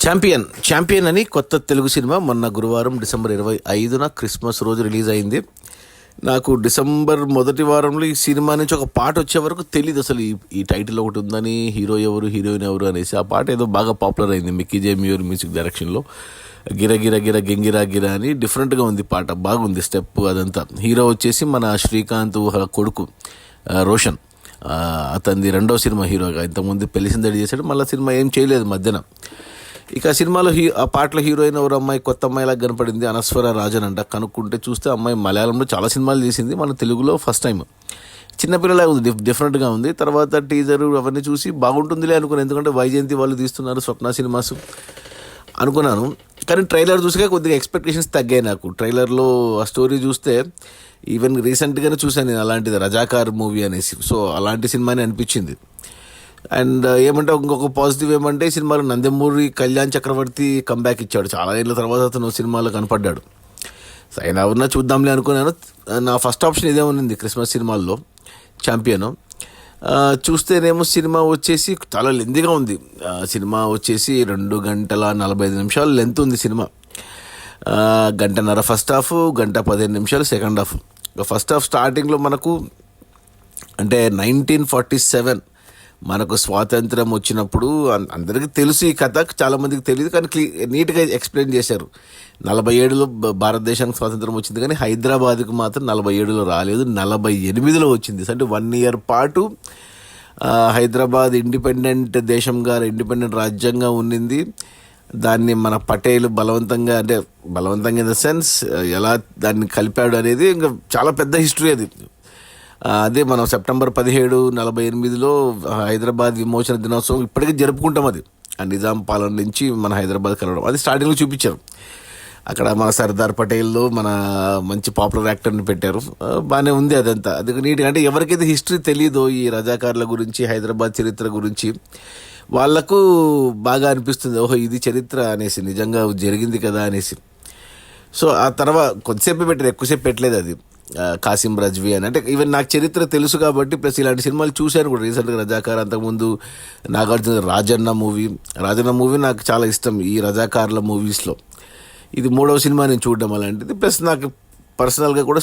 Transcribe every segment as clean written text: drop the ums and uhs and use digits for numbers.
Champion అని కొత్త Telugu cinema మొన్న గురువారం డిసెంబర్ 25న క్రిస్మస్ రోజు రిలీజ్ అయింది. నాకు డిసెంబర్ మొదటి వారంలో ఈ సినిమా నుంచి ఒక పాట వచ్చే వరకు తెలియదు అసలు ఈ టైటిల్ ఒకటి ఉందని, హీరో ఎవరు హీరోయిన్ ఎవరు అనేసి. ఆ పాట ఏదో బాగా పాపులర్ అయింది మిక్కీ జే మ్యూర్ మ్యూజిక్ డైరెక్షన్లో. గిర గిర గిర గెంగిరా గిర అని డిఫరెంట్గా ఉంది పాట, బాగుంది స్టెప్ అదంతా. హీరో వచ్చేసి మన శ్రీకాంత్ కొడుకు రోషన్, అతనిది రెండో సినిమా హీరోగా. ఇంతకుముందు పెళ్లి సందడి చేశాడు, మళ్ళీ సినిమా ఏం చేయలేదు మధ్యన. ఇక సినిమాలో ఆ పాటలో హీరోయిన్ ఎవరు అమ్మాయి కొత్త అమ్మాయిలాగా కనపడింది, అనస్వర రాజన్ అంట. కనుక్కుంటే చూస్తే అమ్మాయి మలయాళంలో చాలా సినిమాలు తీసింది, మన తెలుగులో ఫస్ట్ టైం. చిన్నపిల్లలా ఉంది, డిఫరెంట్గా ఉంది. తర్వాత టీజరు అవన్నీ చూసి బాగుంటుందిలే అనుకున్నాను, ఎందుకంటే వైజయంతి వాళ్ళు తీస్తున్నారు, స్వప్న సినిమాస్ అనుకున్నాను. కానీ ట్రైలర్ చూసాక కొద్దిగా ఎక్స్పెక్టేషన్స్ తగ్గాయి నాకు. ట్రైలర్లో ఆ స్టోరీ చూస్తే ఈవెన్ రీసెంట్గానే చూశాను నేను అలాంటిది, రజాకార్ మూవీ అనేసి. సో అలాంటి సినిమానే అనిపించింది. అండ్ ఏమంటే ఇంకొక పాజిటివ్ ఏమంటే ఈ సినిమాలో నందమూరి కళ్యాణ్ చక్రవర్తి కంబ్యాక్ ఇచ్చాడు. చాలా ఏళ్ళ తర్వాత అతను సినిమాలో కనపడ్డాడు. అయినా ఉన్నా చూద్దాంలే అనుకున్నాను. నా ఫస్ట్ ఆప్షన్ ఇదే ఉన్నింది క్రిస్మస్ సినిమాల్లో, ఛాంపియన్. చూస్తేనేమో సినిమా వచ్చేసి చాలా లెంతీగా ఉంది. సినిమా వచ్చేసి 2 గంటల 45 నిమిషాలు లెంత్ ఉంది సినిమా. 1.5 గంట ఫస్ట్ హాఫ్, 1:15 నిమిషాలు సెకండ్ హాఫ్. ఫస్ట్ హాఫ్ స్టార్టింగ్లో మనకు అంటే 1947 మనకు స్వాతంత్రం వచ్చినప్పుడు, అందరికీ తెలుసు ఈ కథ, చాలామందికి తెలియదు కానీ నీట్గా ఎక్స్ప్లెయిన్ చేశారు. 47లో భారతదేశానికి స్వాతంత్రం వచ్చింది, కానీ హైదరాబాద్కు మాత్రం 47లో రాలేదు, 48లో వచ్చింది. అంటే 1 ఇయర్ పాటు హైదరాబాద్ ఇండిపెండెంట్ దేశంగా, ఇండిపెండెంట్ రాజ్యంగా ఉండింది. దాన్ని మన పటేల్ బలవంతంగా ఇన్ ద సెన్స్ ఎలా దాన్ని కలిపాడు అనేది ఇంకా చాలా పెద్ద హిస్టరీ అది. అదే మనం సెప్టెంబర్ 17, 48లో హైదరాబాద్ విమోచన దినోత్సవం ఇప్పటికీ జరుపుకుంటాం. అది ఆ నిజాం పాలన నుంచి మన హైదరాబాద్ కలవడం, అది స్టార్టింగ్లో చూపించారు. అక్కడ మన సర్దార్ పటేల్లో మన మంచి పాపులర్ యాక్టర్ని పెట్టారు, బాగానే ఉంది అదంతా. అది నీట్గా, అంటే ఎవరికైతే హిస్టరీ తెలియదో ఈ రజాకార్ల గురించి, హైదరాబాద్ చరిత్ర గురించి, వాళ్లకు బాగా అనిపిస్తుంది, ఓహో ఇది చరిత్ర అనేసి, నిజంగా జరిగింది కదా అనేసి. సో ఆ తర్వాత కొద్దిసేపు పెట్టారు, ఎక్కువసేపు పెట్టలేదు. అది కాసిం రజ్వీ అని, అంటే ఈవెన్ నాకు చరిత్ర తెలుసు కాబట్టి, ప్లస్ ఇలాంటి సినిమాలు చూశాను కూడా రీసెంట్గా. రజాకార్, అంతకుముందు నాగార్జున రాజన్న మూవీ నాకు చాలా ఇష్టం ఈ రజాకార్ల మూవీస్లో. ఇది 3వ సినిమా నేను చూడడం అలాంటిది. ప్లస్ నాకు పర్సనల్గా కూడా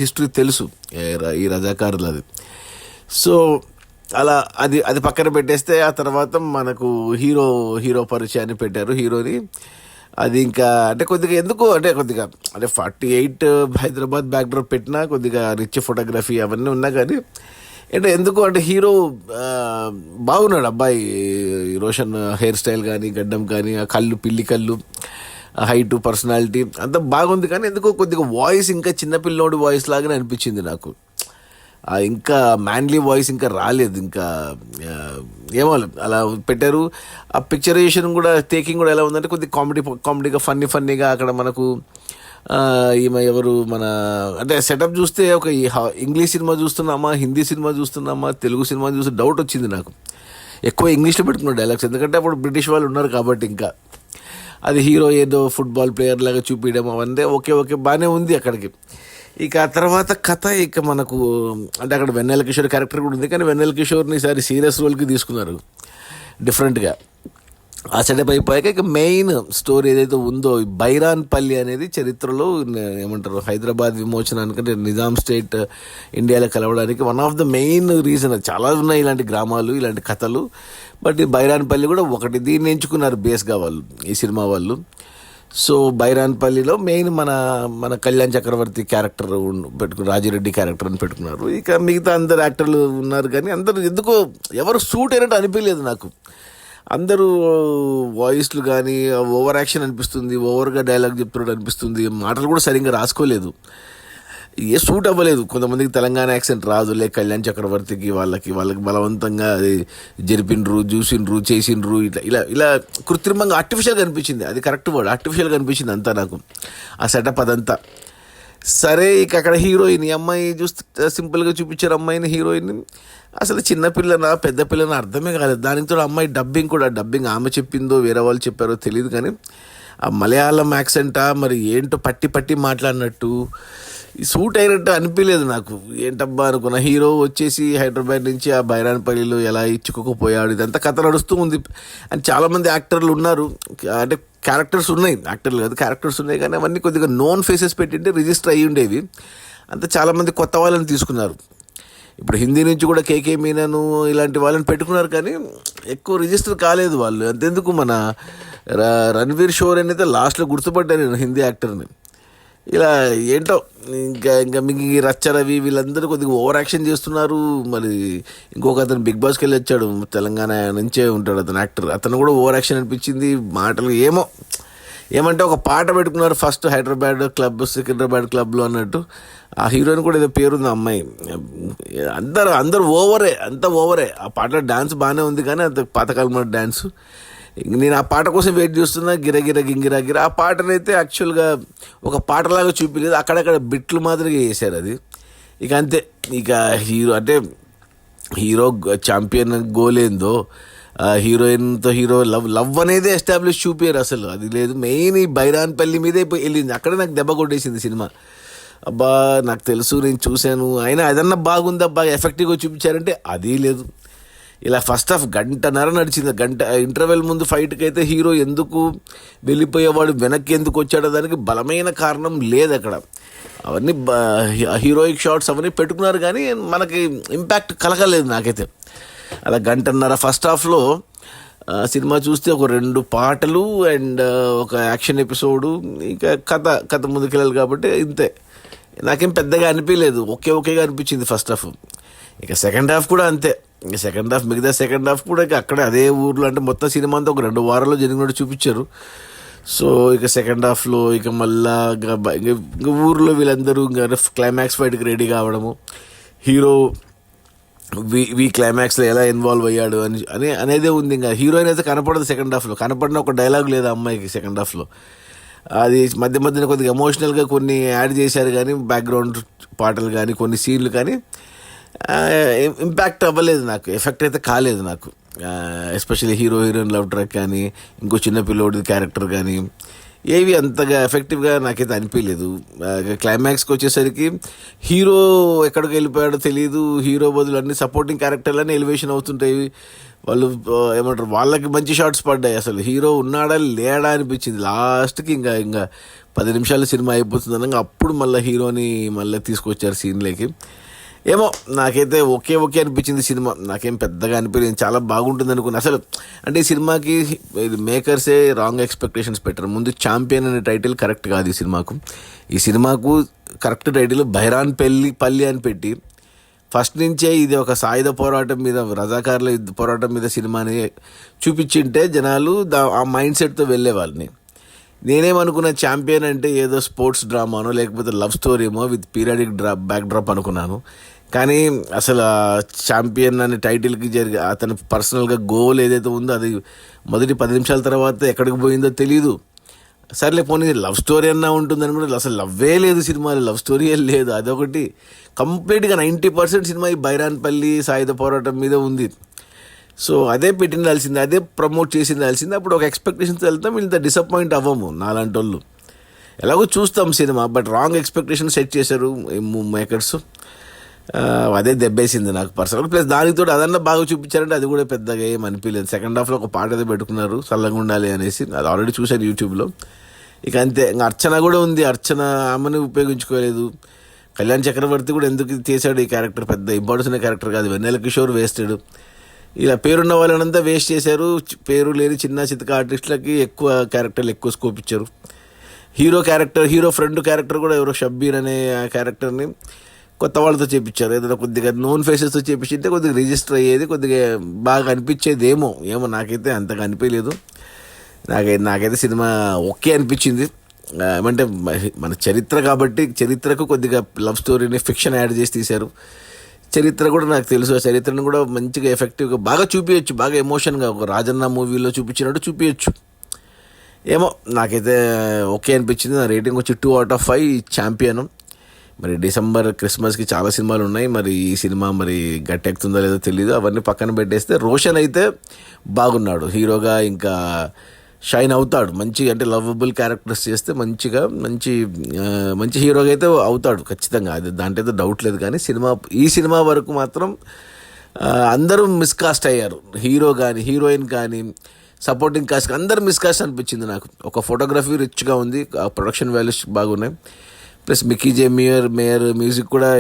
హిస్టరీ తెలుసు ఈ రజాకార్లది. సో అలా అది పక్కన పెట్టేస్తే, ఆ తర్వాత మనకు హీరో పరిచయాన్ని పెట్టారు, హీరోని. అది ఇంకా అంటే కొద్దిగా 48 హైదరాబాద్ బ్యాక్డ్రాప్ పెట్టినా, కొద్దిగా రిచ్ ఫోటోగ్రఫీ అవన్నీ ఉన్నా కానీ అంటే హీరో బాగున్నాడు అబ్బాయి. రోషన్ హెయిర్ స్టైల్ కానీ, గడ్డం కానీ, ఆ కళ్ళు, పిల్లి కళ్ళు, హైట్, పర్సనాలిటీ అంతా బాగుంది. కానీ ఎందుకో కొద్దిగా వాయిస్ ఇంకా చిన్నపిల్లోడి వాయిస్ లాగానే అనిపించింది నాకు. ఇంకా మ్యాన్లీ వాయిస్ ఇంకా రాలేదు. ఇంకా ఏమో అలా పెట్టారు. ఆ పిక్చరైజేషన్ కూడా, టేకింగ్ కూడా ఎలా ఉందంటే కొద్దిగా కామెడీగా ఫన్నీగా. అక్కడ మనకు ఈమె ఎవరు మన అంటే సెటప్ చూస్తే ఒక ఇంగ్లీష్ సినిమా చూస్తున్నామా, హిందీ సినిమా చూస్తున్నామా, తెలుగు సినిమా చూస్తే డౌట్ వచ్చింది నాకు. ఎక్కువ ఇంగ్లీష్లో పెట్టుకున్నాడు డైలాగ్స్, ఎందుకంటే అప్పుడు బ్రిటిష్ వాళ్ళు ఉన్నారు కాబట్టి. ఇంకా అది హీరో ఏదో ఫుట్బాల్ ప్లేయర్ లాగా చూపించడం అవన్నీ ఓకే బాగానే ఉంది అక్కడికి. ఇక ఆ తర్వాత కథ ఇక మనకు అంటే అక్కడ వెన్నెల కిషోర్ క్యారెక్టర్ కూడా ఉంది, కానీ వెన్నెల కిషోర్ని ఈసారి సీరియస్ రోల్కి తీసుకున్నారు డిఫరెంట్గా. ఆ సెటప్ అయిపోయాక ఇక మెయిన్ స్టోరీ ఏదైతే ఉందో, బైరాన్పల్లి అనేది చరిత్రలో ఏమంటారు హైదరాబాద్ విమోచనానికంటే నిజాం స్టేట్ ఇండియాలో కలవడానికి one of the main reason. చాలా ఉన్నాయి ఇలాంటి గ్రామాలు, ఇలాంటి కథలు, బట్ ఈ బైరాన్పల్లి కూడా ఒకటి. దీన్ని ఎంచుకున్నారు బేస్గా వాళ్ళు, ఈ సినిమా వాళ్ళు. సో బైరాన్పల్లిలో మెయిన్ మన కళ్యాణ్ చక్రవర్తి క్యారెక్టర్ పెట్టుకున్నారు, రాజిరెడ్డి క్యారెక్టర్ అని పెట్టుకున్నారు. ఇక మిగతా అందరు యాక్టర్లు ఉన్నారు, కానీ అందరూ ఎందుకో ఎవరు సూట్ అయినట్టు అనిపించలేదు నాకు. అందరూ వాయిస్లు కానీ ఓవర్ యాక్షన్ అనిపిస్తుంది, ఓవర్గా డైలాగ్ చెప్తున్నట్టు అనిపిస్తుంది, మాటలు కూడా సరిగ్గా రాసుకోలేదు, సూట్ అవ్వలేదు. కొంతమందికి తెలంగాణ యాక్సెంట్ రాదు, కళ్యాణ్ చక్రవర్తికి వాళ్ళకి బలవంతంగా అది జరిపినరు, చూసిండ్రు, చేసిండ్రు, ఇలా కృత్రిమంగా ఆర్టిఫిషియల్గా అనిపించింది. అది కరెక్ట్ వర్డ్, ఆర్టిఫిషియల్గా అనిపించింది అంతా నాకు ఆ సెటప్ అదంతా. సరే ఇక అక్కడ హీరోయిన్, ఈ అమ్మాయి చూస్తే సింపుల్గా చూపించారు అమ్మాయిని, హీరోయిన్. అసలు చిన్నపిల్లనా పెద్ద పిల్లనా అర్థమే కాలేదు. దానితో అమ్మాయి డబ్బింగ్ ఆమె చెప్పిందో వేరే వాళ్ళు చెప్పారో తెలియదు, కానీ ఆ మలయాళం యాక్సెంటా మరి ఏంటో పట్టి మాట్లాడినట్టు సూట్ అయినట్టు అనిపించలేదు నాకు. ఏంటబ్బా అనుకున్న, హీరో వచ్చేసి హైదరాబాద్ నుంచి ఆ బైరాన్పల్లిలో ఎలా ఇచ్చుకోకపోయాడు, ఇదంతా కథ నడుస్తూ ఉంది. అని చాలామంది యాక్టర్లు ఉన్నారు, అంటే క్యారెక్టర్స్ ఉన్నాయి, యాక్టర్లు కాదు క్యారెక్టర్స్ ఉన్నాయి, కానీ అవన్నీ కొద్దిగా నోన్ ఫేసెస్ పెట్టింటే రిజిస్టర్ అయ్యి ఉండేవి. అంత చాలామంది కొత్త వాళ్ళని తీసుకున్నారు. ఇప్పుడు హిందీ నుంచి కూడా కేకే మీనను ఇలాంటి వాళ్ళని పెట్టుకున్నారు, కానీ ఎక్కువ రిజిస్టర్ కాలేదు వాళ్ళు. అంతెందుకు మన రణ్వీర్ షోరెన్ అయితే లాస్ట్లో గుర్తుపడ్డాను నేను, హిందీ యాక్టర్ని. ఇలా ఏంటో ఇంకా మీకు రచ్చరవి వీళ్ళందరూ కొద్దిగా ఓవర్ యాక్షన్ చేస్తున్నారు. మరి ఇంకొక అతను బిగ్ బాస్కి వెళ్ళి వచ్చాడు, తెలంగాణ నుంచే ఉంటాడు అతను యాక్టర్, అతను కూడా ఓవర్ యాక్షన్ అనిపించింది. మాటలు ఏమంటే ఒక పాట పెట్టుకున్నారు ఫస్ట్, హైదరాబాద్ క్లబ్ సికింద్రాబాద్ క్లబ్లో అన్నట్టు. ఆ హీరోయిన్ కూడా ఏదో పేరుంది అమ్మాయి. అందరూ అంతా ఓవరే. ఆ పాటలో డ్యాన్స్ బాగానే ఉంది, కానీ అంత పాతకాలం డ్యాన్స్. నేను ఆ పాట కోసం వెయిట్ చేస్తున్నా, గిరగిర గింగిరా గిర. ఆ పాటనైతే యాక్చువల్గా ఒక పాటలాగా చూపించలేదు, అక్కడక్కడ బిట్లు మాదిరిగా చేశారు అది. ఇక అంతే. ఇక హీరో ఛాంపియన్ గోల్ ఏందో, హీరోయిన్తో హీరో లవ్ అనేది ఎస్టాబ్లిష్ చూపారు, అసలు అది లేదు. మెయిన్ ఈ బైరాన్పల్లి మీదే వెళ్ళింది, అక్కడే నాకు దెబ్బ కొట్టేసింది సినిమా. అబ్బా నాకు తెలుసు, నేను చూశాను, అయినా అదన్నా బాగుందా, బాగా ఎఫెక్టివ్గా చూపించారంటే అది లేదు. ఇలా ఫస్ట్ హాఫ్ గంటన్నర నడిచింది. ఇంటర్వెల్ ముందు ఫైట్కి అయితే హీరో ఎందుకు వెళ్ళిపోయేవాడు, వెనక్కి ఎందుకు వచ్చాడో దానికి బలమైన కారణం లేదు అక్కడ. అవన్నీ హీరోయిక్ షాట్స్ అవన్నీ పెట్టుకున్నారు, కానీ మనకి ఇంపాక్ట్ కలగలేదు నాకైతే. అలా గంటన్నర ఫస్ట్ హాఫ్లో సినిమా చూస్తే ఒక 2 పాటలు అండ్ ఒక యాక్షన్ ఎపిసోడు, ఇంకా కథ ముందుకెళ్ళాలి కాబట్టి ఇంతే. నాకేం పెద్దగా అనిపించలేదు, ఒకేగా అనిపించింది ఫస్ట్ హాఫ్. ఇక సెకండ్ హాఫ్ కూడా అంతే. మిగతా సెకండ్ హాఫ్ కూడా ఇక అక్కడే అదే ఊర్లో, అంటే మొత్తం సినిమా అంతా ఒక 2 వారాల్లో జరిగినట్టు చూపించారు. సో ఇక సెకండ్ హాఫ్లో ఇక మళ్ళా ఇంకా ఊర్లో వీళ్ళందరూ ఇంకా క్లైమాక్స్ ఫైట్కి రెడీ కావడము, హీరో క్లైమాక్స్లో ఎలా ఇన్వాల్వ్ అయ్యాడు అనేదే ఉంది. ఇంకా హీరోయిన్ అయితే కనపడదు సెకండ్ హాఫ్లో, కనపడిన ఒక డైలాగ్ లేదు అమ్మాయికి సెకండ్ హాఫ్లో. అది మధ్యన కొద్దిగా ఎమోషనల్గా కొన్ని యాడ్ చేశారు, కానీ బ్యాక్గ్రౌండ్ పాటలు కానీ కొన్ని సీన్లు కానీ ఇంపాక్ట్ అవ్వలేదు నాకు, ఎఫెక్ట్ అయితే కాలేదు నాకు. ఎస్పెషల్లీ హీరోయిన్ లవ్ ట్రాక్ కానీ ఇంకో చిన్న పిల్లోడి క్యారెక్టర్ కానీ ఏవి అంతగా ఎఫెక్టివ్గా నాకైతే అనిపించలేదు. క్లైమాక్స్కి వచ్చేసరికి హీరో ఎక్కడికి వెళ్ళిపోయాడో తెలియదు, హీరో బదులు అన్ని సపోర్టింగ్ క్యారెక్టర్లన్నీ ఎలివేషన్ అవుతుంటాయి. వాళ్ళు ఏమంటారు, వాళ్ళకి మంచి షాట్స్ పడ్డాయి. అసలు హీరో ఉన్నాడా లేడా అనిపించింది లాస్ట్కి. ఇంకా 10 నిమిషాలు సినిమా అయిపోతుంది అనగా అప్పుడు మళ్ళీ హీరోని మళ్ళీ తీసుకొచ్చారు సీన్లోకి. ఏమో నాకైతే ఓకే అనిపించింది సినిమా, నాకేం పెద్దగా అనిపించింది, చాలా బాగుంటుంది అనుకున్నాను. అసలు అంటే ఈ సినిమాకి మేకర్సే రాంగ్ ఎక్స్పెక్టేషన్స్ పెట్టారు. ముందు ఛాంపియన్ అనే టైటిల్ కరెక్ట్ కాదు ఈ సినిమాకు కరెక్ట్ టైటిల్ పల్లి అని పెట్టి ఫస్ట్ నుంచే ఇది ఒక సాయుధ పోరాటం మీద, రజాకారుల పోరాటం మీద సినిమాని చూపించింటే జనాలు ఆ మైండ్ సెట్తో వెళ్ళే వాళ్ళని. నేనేమనుకున్నా, ఛాంపియన్ అంటే ఏదో స్పోర్ట్స్ డ్రామానో లేకపోతే లవ్ స్టోరీమో విత్ పీరియాడిక్ బ్యాక్ డ్రాప్ అనుకున్నాను. కానీ అసలు ఛాంపియన్ అనే టైటిల్కి అతని పర్సనల్గా గోల్ ఏదైతే ఉందో అది మొదటి 10 నిమిషాల తర్వాత ఎక్కడికి పోయిందో తెలీదు. సర్లే పోనీ లవ్ స్టోరీ అన్నా ఉంటుందని కూడా, అసలు లవ్వే లేదు సినిమాలో, లవ్ స్టోరీ లేదు. అదొకటి కంప్లీట్గా 90% సినిమా ఈ బైరాన్పల్లి సాయుధ పోరాటం మీద ఉంది. సో అదే పెట్టిండాల్సింది, అదే ప్రమోట్ చేసిండాల్సింది. అప్పుడు ఒక ఎక్స్పెక్టేషన్స్ వెళ్తాం, ఇంత డిసప్పాయింట్ అవ్వము నాలాంటి వాళ్ళు. ఎలాగో చూస్తాం cinema, but wrong expectation set చేశారు మేకర్స్. అదే దెబ్బేసింది నాకు పర్సనల్గా. ప్లస్ దానితో అదన్నా బాగా చూపించారంటే అది కూడా పెద్దగా ఏం అనిపించలేదు. సెకండ్ హాఫ్లో ఒక పాట అయితే పెట్టుకున్నారు, చల్లగా ఉండాలి అనేసి, అది ఆల్రెడీ చూశాను యూట్యూబ్లో. ఇక అంతే. ఇంకా అర్చన కూడా ఉంది, అర్చన ఆమెను ఉపయోగించుకోలేదు. కళ్యాణ్ చక్రవర్తి కూడా ఎందుకు చేశాడు ఈ క్యారెక్టర్, పెద్ద ఇంపార్టెన్స్ అనే క్యారెక్టర్ కాదు. వెన్నెల కిషోర్ వేస్టెడ్. ఇలా పేరున్న వాళ్ళనంతా వేస్ట్ చేశారు. పేరు లేని చిన్న చితక ఆర్టిస్టులకి ఎక్కువ క్యారెక్టర్లు ఎక్కువ స్కోప్ ఇచ్చారు. హీరో ఫ్రెండ్ క్యారెక్టర్ కూడా ఎవరో షబ్బీర్ అనే క్యారెక్టర్ని కొత్త వాళ్ళతో చేపించారు. ఏదైనా కొద్దిగా నోన్ ఫేసెస్తో చేపించింటే కొద్దిగా రిజిస్టర్ అయ్యేది, కొద్దిగా బాగా అనిపించేది. ఏమో నాకైతే అంతగా అనిపించలేదు. నాకైతే సినిమా ఓకే అనిపించింది. ఏమంటే మన చరిత్ర కాబట్టి చరిత్రకు కొద్దిగా లవ్ స్టోరీని ఫిక్షన్ యాడ్ చేసి తీశారు. చరిత్ర కూడా నాకు తెలుసు, ఆ చరిత్రను కూడా మంచిగా ఎఫెక్టివ్గా బాగా చూపించచ్చు, బాగా ఎమోషన్గా ఒక రాజన్న మూవీలో చూపించినట్టు చూపించచ్చు. ఏమో నాకైతే ఓకే అనిపించింది. నా రేటింగ్ వచ్చి 2/5 ఛాంపియన్. మరి డిసెంబర్ క్రిస్మస్కి చాలా సినిమాలు ఉన్నాయి, మరి ఈ సినిమా మరి గట్టెక్కుతుందో లేదో తెలియదు. అవన్నీ పక్కన పెట్టేస్తే రోషన్ అయితే బాగున్నాడు హీరోగా. ఇంకా షైన్ అవుతాడు. మంచి అంటే లవబుల్ క్యారెక్టర్స్ చేస్తే మంచి హీరోగా అయితే అవుతాడు ఖచ్చితంగా. అది దాంట్లో అయితే డౌట్ లేదు. కానీ ఈ సినిమా వరకు మాత్రం అందరూ మిస్కాస్ట్ అయ్యారు. హీరో కానీ, హీరోయిన్ కానీ, సపోర్టింగ్ కాస్ట్ అందరూ మిస్కాస్ట్ అనిపించింది నాకు. ఒక ఫోటోగ్రఫీ రిచ్గా ఉంది, ప్రొడక్షన్ వాల్యూస్ బాగున్నాయి. ప్లస్ మిక్కీ జే మేయర్ మ్యూజిక్ కూడా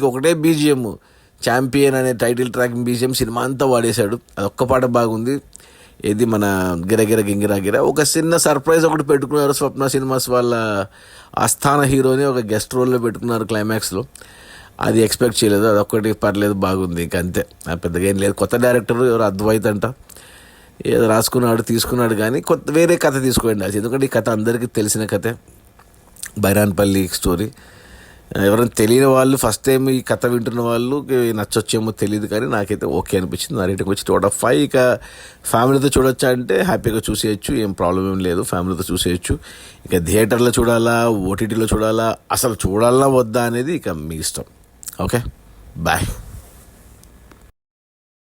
ఒకటే బీజిఎం, ఛాంపియన్ అనే టైటిల్ ట్రాక్ బీజిఎం సినిమా అంతా వాడేశాడు. అదొక్క పాట బాగుంది. ఏది మన గిరగిర గింగిరాగిర. ఒక చిన్న సర్ప్రైజ్ ఒకటి పెట్టుకున్నారు. స్వప్న సినిమాస్ వాళ్ళ ఆస్థాన హీరోని ఒక గెస్ట్ రోల్లో పెట్టుకున్నారు క్లైమాక్స్లో. అది ఎక్స్పెక్ట్ చేయలేదు. అదొక్కటి పర్లేదు, బాగుంది. ఇంక అంతే, పెద్దగా ఏం లేదు. కొత్త డైరెక్టర్ ఎవరు అద్వైత్ అంట, ఏదో రాసుకున్నాడు తీసుకున్నాడు. కానీ వేరే కథ తీసుకోండి అది. ఎందుకంటే ఈ కథ అందరికీ తెలిసిన కథే, బైరాన్పల్లి స్టోరీ. ఎవరైనా తెలియని వాళ్ళు ఫస్ట్ టైం ఈ కథ వింటున్న వాళ్ళు నచ్చొచ్చేమో తెలియదు. కానీ నాకైతే ఓకే అనిపించింది. నా రేటింగ్ వచ్చి 2/5. ఇక ఫ్యామిలీతో చూడొచ్చా అంటే హ్యాపీగా చూసేయచ్చు, ఏం ప్రాబ్లం ఏం లేదు, ఫ్యామిలీతో చూసేయచ్చు. ఇక థియేటర్లో చూడాలా, ఓటీటీలో చూడాలా, అసలు చూడాలా వద్దా అనేది ఇక మీ ఇష్టం. Okay, bye.